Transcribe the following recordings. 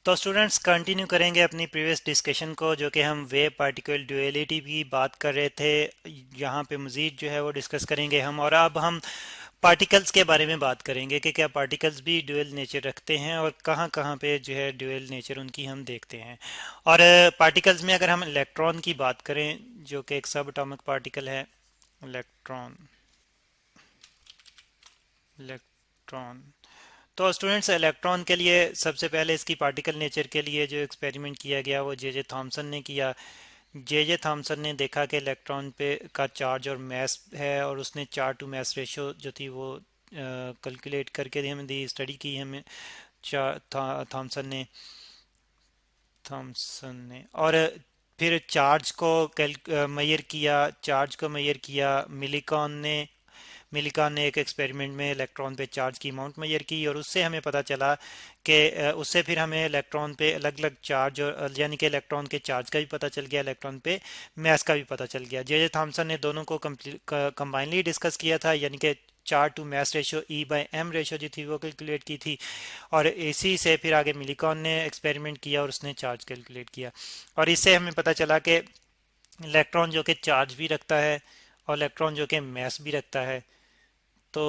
तो students continue करेंगे अपनी प्रीवियस डिस्कशन को, जो कि हम वेव पार्टिकल ड्यूअलिटी की बात कर रहे थे। यहाँ पे मज़ीद जो है वो डिस्कस करेंगे हम, और अब हम पार्टिकल्स के बारे में बात करेंगे कि क्या पार्टिकल्स भी ड्यूअल नेचर रखते हैं और कहाँ कहाँ पे जो है ड्यूअल नेचर उनकी हम देखते हैं। और पार्टिकल्स में अगर हम इलेक्ट्रॉन की बात करें, जो कि एक सब एटॉमिक पार्टिकल है। Electron, electron. तो स्टूडेंट्स, इलेक्ट्रॉन के लिए सबसे पहले इसकी पार्टिकल नेचर के लिए जो एक्सपेरिमेंट किया गया वो जे जे थॉमसन ने किया। जे जे थॉमसन ने देखा कि इलेक्ट्रॉन पे का चार्ज और मैस है, और उसने चार टू मैस रेशो जो थी वो कैलकुलेट करके हमें दी, स्टडी की हमें थॉमसन ने, और फिर चार्ज को मेजर किया, चार्ज को मेजर किया मिलिकॉन ने एक एक्सपेरिमेंट में इलेक्ट्रॉन पे चार्ज की अमाउंट मेजर की, और उससे हमें पता चला कि उससे फिर हमें इलेक्ट्रॉन पे अलग अलग चार्ज, और यानी कि इलेक्ट्रॉन के चार्ज का भी पता चल गया, इलेक्ट्रॉन पे मैस का भी पता चल गया। जे जे थॉमसन ने दोनों को कंबाइनली डिस्कस किया था, यानी कि चार to mass ratio e by m ratio जो थी वो कैलकुलेट की थी, और इसी से फिर आगे मिलिकॉन ने एक्सपेरिमेंट किया और उसने चार्ज कैलकुलेट किया। और इससे हमें पता चला कि इलेक्ट्रॉन जो कि चार्ज भी रखता है और इलेक्ट्रॉन जो कि मैस भी रखता है। तो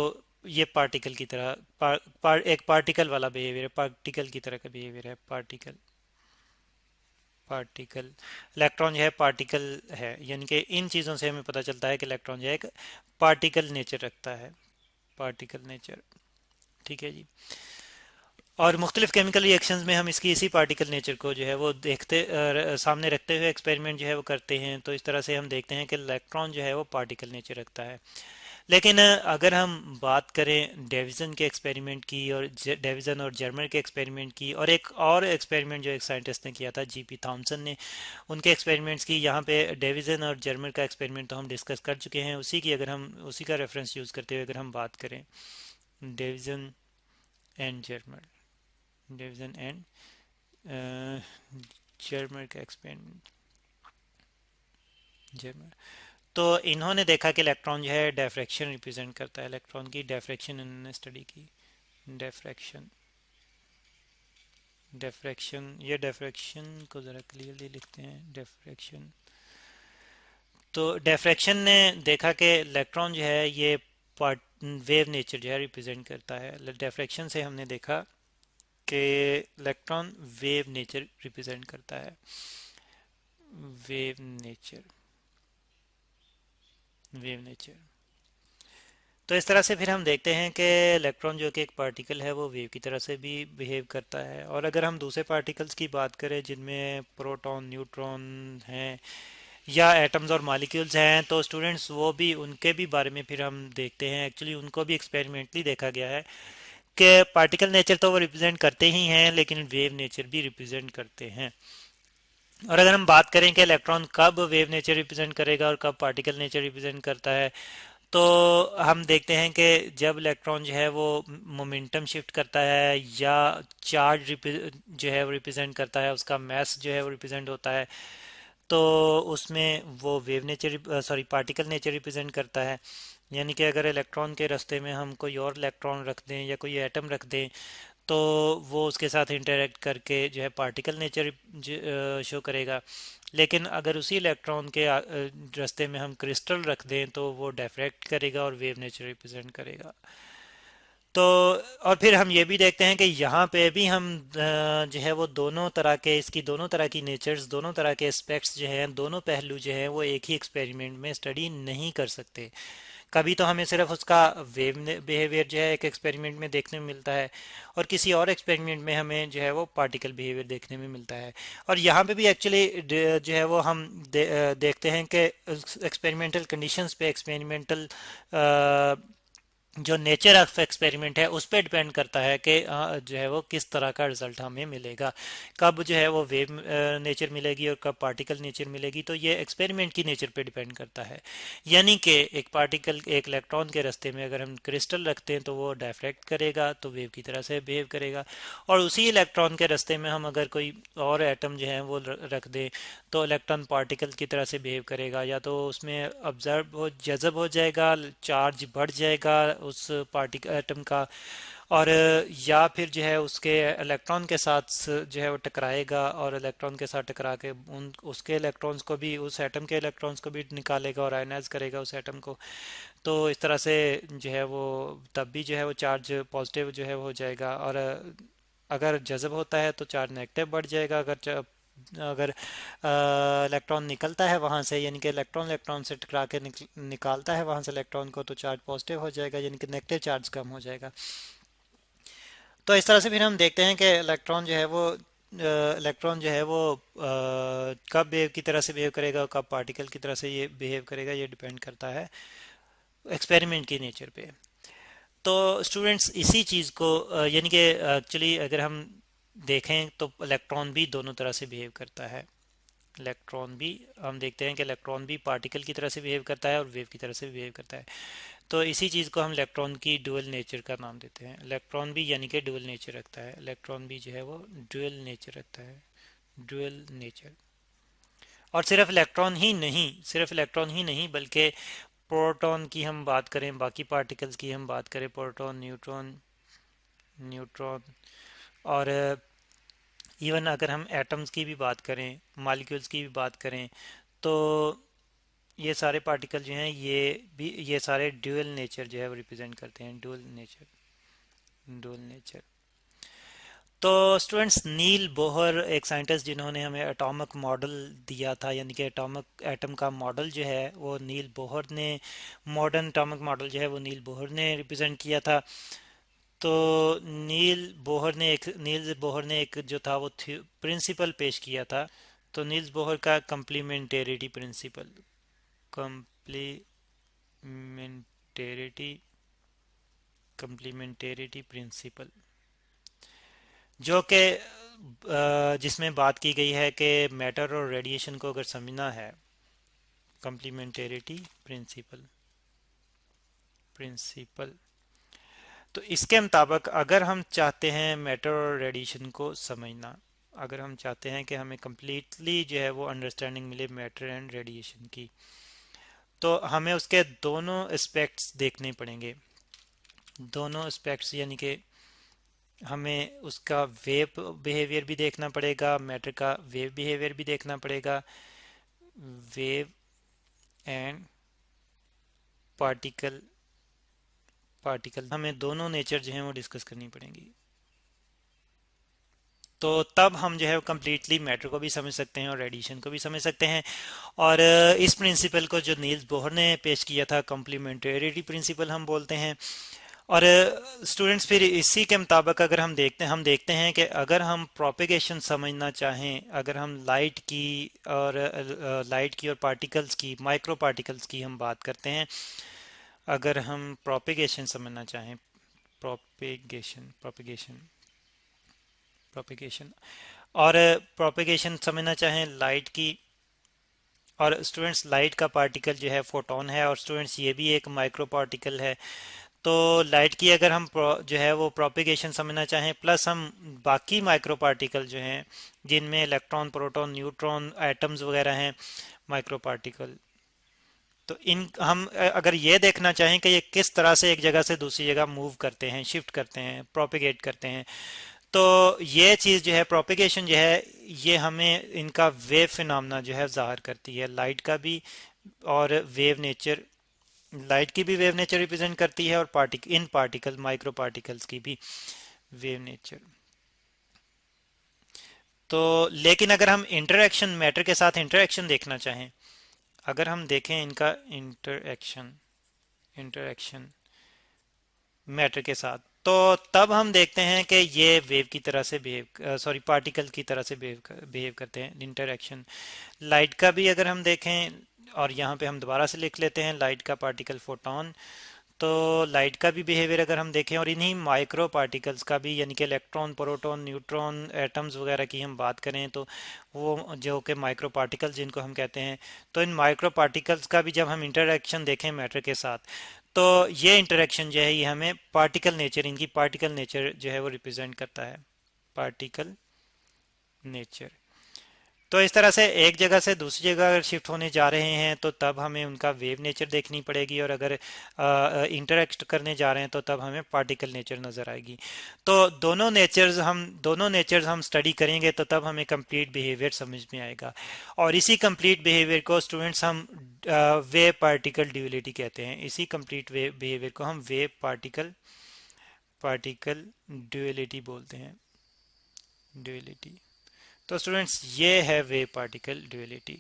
ये पार्टिकल की तरह एक पार्टिकल वाला बिहेवियर है, पार्टिकल की तरह का बिहेवियर है। पार्टिकल, पार्टिकल, इलेक्ट्रॉन जो है पार्टिकल है, यानी कि इन चीज़ों से हमें पता चलता है कि इलेक्ट्रॉन जो है एक पार्टिकल नेचर रखता है। पार्टिकल नेचर, ठीक है जी। और मुख्तलिफ केमिकल रिएक्शंस में हम इसकी इसी पार्टिकल नेचर को जो है वो सामने रखते हुए एक्सपेरिमेंट जो है वो करते हैं। तो इस तरह से हम देखते हैं कि इलेक्ट्रॉन जो है वो पार्टिकल नेचर रखता है। लेकिन अगर हम बात करें डेविसन के एक्सपेरिमेंट की, और डेविसन और जर्मर के एक्सपेरिमेंट की, और एक और एक्सपेरिमेंट जो एक साइंटिस्ट ने किया था जीपी थॉमसन ने, उनके एक्सपेरिमेंट्स की, यहाँ पे डेविसन और जर्मर का एक्सपेरिमेंट तो हम डिस्कस कर चुके हैं, उसी की अगर हम उसी का रेफरेंस यूज़ करते हुए अगर हम बात करें, Davisson and Germer, Davisson and Germer का एक्सपेरिमेंट, जर्मर। तो इन्होंने देखा कि इलेक्ट्रॉन जो है डेफ्रैक्शन रिप्रेजेंट करता है, इलेक्ट्रॉन की डेफ्रैक्शन इन्होंने स्टडी की। डेफ्रैक्शन, डेफ्रैक्शन, ये डेफ्रैक्शन को ज़रा क्लियरली लिखते हैं, डेफ्रैक्शन। तो डेफ्रैक्शन ने देखा कि इलेक्ट्रॉन जो है ये पार्ट वेव नेचर जो है रिप्रेजेंट करता है। डेफ्रैक्शन से हमने देखा कि इलेक्ट्रॉन वेव नेचर रिप्रेजेंट करता है, वेव नेचर, वेव नेचर। तो इस तरह से फिर हम देखते हैं कि इलेक्ट्रॉन जो कि एक पार्टिकल है वो वेव की तरह से भी बिहेव करता है। और अगर हम दूसरे पार्टिकल्स की बात करें जिनमें प्रोटॉन, न्यूट्रॉन हैं, या एटम्स और मॉलिक्यूल्स हैं, तो स्टूडेंट्स वो भी, उनके भी बारे में फिर हम देखते हैं। एक्चुअली उनको भी एक्सपेरिमेंटली देखा गया है कि पार्टिकल नेचर तो वो रिप्रेजेंट करते ही हैं, लेकिन वेव नेचर भी रिप्रेजेंट करते हैं। और अगर हम बात करें कि इलेक्ट्रॉन कब वेव नेचर रिप्रेजेंट करेगा और कब पार्टिकल नेचर रिप्रेजेंट करता है, तो हम देखते हैं कि जब इलेक्ट्रॉन जो है वो मोमेंटम शिफ्ट करता है, या चार्ज जो है वो रिप्रेजेंट करता है, उसका मैस जो है वो रिप्रेजेंट होता है, तो उसमें वो wave nature, sorry, particle nature represent करता है। यानी कि अगर इलेक्ट्रॉन के रास्ते में हम कोई और इलेक्ट्रॉन रख दें या कोई एटम रख दें, तो वो उसके साथ इंटरेक्ट करके जो है पार्टिकल नेचर शो करेगा। लेकिन अगर उसी इलेक्ट्रॉन के रास्ते में हम क्रिस्टल रख दें, तो वो डिफ्रैक्ट करेगा और वेव नेचर रिप्रेजेंट करेगा। तो और फिर हम ये भी देखते हैं कि यहाँ पे भी हम जो है वो दोनों तरह के, इसकी दोनों तरह की नेचर्स, दोनों तरह के एस्पेक्ट्स जो हैं, दोनों पहलू जो हैं वो एक ही एक्सपेरिमेंट में स्टडी नहीं कर सकते। कभी तो हमें सिर्फ उसका वेव बिहेवियर जो है एक एक्सपेरिमेंट में देखने में मिलता है, और किसी और एक्सपेरिमेंट में हमें जो है वो पार्टिकल बिहेवियर देखने में मिलता है। और यहाँ पे भी एक्चुअली जो है वो हम देखते हैं कि एक्सपेरिमेंटल कंडीशंस पे, एक्सपेरिमेंटल जो नेचर ऑफ एक्सपेरिमेंट है उस पर डिपेंड करता है कि जो है वो किस तरह का रिजल्ट हमें मिलेगा, कब जो है वो वेव नेचर मिलेगी और कब पार्टिकल नेचर मिलेगी। तो ये एक्सपेरिमेंट की नेचर पे डिपेंड करता है। यानी कि एक पार्टिकल, एक इलेक्ट्रॉन के रास्ते में अगर हम क्रिस्टल रखते हैं तो वो डायफ्रैक्ट करेगा, तो वेव की तरह से बिहेव करेगा। और उसी इलेक्ट्रॉन के रास्ते में हम अगर कोई और एटम जो है वो रख दें, तो इलेक्ट्रॉन पार्टिकल की तरह से बिहेव करेगा, या तो उसमें ऑब्जर्व हो, जज़ब हो जाएगा, चार्ज बढ़ जाएगा उस पार्टिकल एटम का, और या फिर जो है उसके इलेक्ट्रॉन के साथ जो है वो टकराएगा और इलेक्ट्रॉन के साथ टकरा के उन उसके इलेक्ट्रॉन्स को भी, उस एटम के इलेक्ट्रॉन्स को भी निकालेगा और आयनाइज करेगा उस एटम को। तो इस तरह से जो है वो तब भी जो है वो चार्ज पॉजिटिव जो है वो हो जाएगा। और अगर जज़ब होता है तो चार्ज नेगेटिव बढ़ जाएगा। अगर इलेक्ट्रॉन निकलता है वहां से, यानी कि इलेक्ट्रॉन इलेक्ट्रॉन से टकरा के निकालता है वहां से इलेक्ट्रॉन को, तो चार्ज पॉजिटिव हो जाएगा, यानी कि नेगेटिव चार्ज कम हो जाएगा। तो इस तरह से फिर हम देखते हैं कि इलेक्ट्रॉन जो है वो कब वेव की तरह से बिहेव करेगा, कब पार्टिकल की तरह से ये बिहेव करेगा, ये डिपेंड करता है एक्सपेरिमेंट की नेचर पे। तो स्टूडेंट्स इसी चीज़ को यानी कि एक्चुअली अगर हम देखें तो इलेक्ट्रॉन भी दोनों तरह से बिहेव करता है। इलेक्ट्रॉन भी, हम देखते हैं कि इलेक्ट्रॉन भी पार्टिकल की तरह से बिहेव करता है और वेव की तरह से बिहेव करता है। तो इसी चीज़ को हम इलेक्ट्रॉन की डुअल नेचर का नाम देते हैं। इलेक्ट्रॉन भी यानी कि डुअल नेचर रखता है। इलेक्ट्रॉन भी जो है वो डुअल नेचर रखता है, डुअल नेचर। और सिर्फ इलेक्ट्रॉन ही नहीं बल्कि प्रोटॉन की हम बात करें, बाकी पार्टिकल्स की हम बात करें, प्रोटॉन, न्यूट्रॉन, न्यूट्रॉन, और इवन अगर हम एटम्स की भी बात करें, मॉलिक्यूल्स की भी बात करें, तो ये सारे पार्टिकल जो हैं ये सारे ड्यूअल नेचर जो है वो रिप्रेजेंट करते हैं। Dual nature, dual nature. तो स्टूडेंट्स नील बोहर एक साइंटिस्ट जिन्होंने हमें एटॉमिक मॉडल दिया था, यानी कि एटॉमिक एटम का मॉडल जो है वो नील बोहर ने, मॉडर्न एटॉमिक मॉडल जो है वो नील बोहर ने रिप्रेजेंट किया था। तो नील्स बोहर ने एक जो था वो प्रिंसिपल पेश किया था। तो नील्स बोहर का कम्प्लीमेंटेरिटी प्रिंसिपल, कम्प्लीमेंटेरिटी कम्प्लीमेंटेरिटी प्रिंसिपल, जो कि जिसमें बात की गई है कि मैटर और रेडिएशन को अगर समझना है, कम्प्लीमेंटेरिटी प्रिंसिपल, प्रिंसिपल। तो इसके मुताबिक अगर हम चाहते हैं मैटर और रेडिएशन को समझना, अगर हम चाहते हैं कि हमें कम्प्लीटली जो है वो अंडरस्टैंडिंग मिले मैटर एंड रेडिएशन की, तो हमें उसके दोनों एस्पेक्ट्स देखने पड़ेंगे। दोनों एस्पेक्ट्स यानी कि हमें उसका वेव बिहेवियर भी देखना पड़ेगा, मैटर का वेव बिहेवियर भी देखना पड़ेगा, वेव एंड पार्टिकल, हमें दोनों नेचर जो है वो डिस्कस करनी पड़ेंगी। तो तब हम जो है कम्प्लीटली मैटर को भी समझ सकते हैं और रेडिएशन को भी समझ सकते हैं। और इस प्रिंसिपल को जो नील्स बोहर ने पेश किया था, कम्प्लीमेंटेरिटी प्रिंसिपल हम बोलते हैं। और स्टूडेंट्स फिर इसी के मुताबिक अगर हम देखते हैं कि अगर हम प्रोपेगेशन समझना चाहें, अगर हम लाइट की और पार्टिकल्स की, माइक्रो पार्टिकल्स की हम बात करते हैं, अगर हम प्रोपेगेशन समझना चाहें, प्रोपेगेशन प्रोपेगेशन प्रोपेगेशन और प्रोपेगेशन समझना चाहें लाइट की, और स्टूडेंट्स लाइट का पार्टिकल जो है फोटोन है, और स्टूडेंट्स ये भी एक माइक्रो पार्टिकल है। तो लाइट की अगर हम जो है वो प्रोपेगेशन समझना चाहें, प्लस हम बाकी माइक्रो पार्टिकल जो हैं जिनमें इलेक्ट्रॉन, प्रोटॉन, न्यूट्रॉन, एटम्स वगैरह हैं, माइक्रो पार्टिकल, तो इन हम अगर ये देखना चाहें कि ये किस तरह से एक जगह से दूसरी जगह मूव करते हैं, शिफ्ट करते हैं, प्रोपेगेट करते हैं, तो ये चीज़ जो है प्रोपेगेशन जो है ये हमें इनका वेव फिनोमेना जो है जाहिर करती है, लाइट का भी और वेव नेचर, लाइट की भी वेव नेचर रिप्रेजेंट करती है और पार्टिकल माइक्रो पार्टिकल्स की भी वेव नेचर। तो लेकिन अगर हम इंटरेक्शन, मैटर के साथ इंटरेक्शन देखना चाहें, अगर हम देखें इनका इंटरेक्शन, इंटरेक्शन मैटर के साथ, तो तब हम देखते हैं कि ये वेव की तरह से पार्टिकल की तरह से बिहेव करते हैं। इंटरेक्शन लाइट का भी अगर हम देखें, और यहाँ पे हम दोबारा से लिख लेते हैं लाइट का पार्टिकल फोटोन, तो लाइट का भी बिहेवियर अगर हम देखें, और इन्हीं माइक्रो पार्टिकल्स का भी, यानी कि इलेक्ट्रॉन, प्रोटॉन, न्यूट्रॉन, एटम्स वगैरह की हम बात करें, तो वो जो कि माइक्रो पार्टिकल्स जिनको हम कहते हैं, तो इन माइक्रो पार्टिकल्स का भी जब हम इंटरेक्शन देखें मैटर के साथ, तो ये इंटरेक्शन जो है ये हमें पार्टिकल नेचर, इनकी पार्टिकल नेचर जो है वो रिप्रेजेंट करता है, पार्टिकल नेचर। तो इस तरह से एक जगह से दूसरी जगह अगर शिफ्ट होने जा रहे हैं तो तब हमें उनका वेव नेचर देखनी पड़ेगी, और अगर इंटरेक्ट करने जा रहे हैं तो तब हमें पार्टिकल नेचर नज़र आएगी। तो दोनों नेचर्स हम स्टडी करेंगे तो तब हमें कंप्लीट बिहेवियर समझ में आएगा। और इसी कंप्लीट बिहेवियर को स्टूडेंट्स हम वेव पार्टिकल ड्यूअलिटी कहते हैं। इसी कंप्लीट वेव बिहेवियर को हम वेव पार्टिकल पार्टिकल ड्यूअलिटी बोलते हैं, ड्यूअलिटी। तो स्टूडेंट्स ये है वेव पार्टिकल ड्यूअलिटी।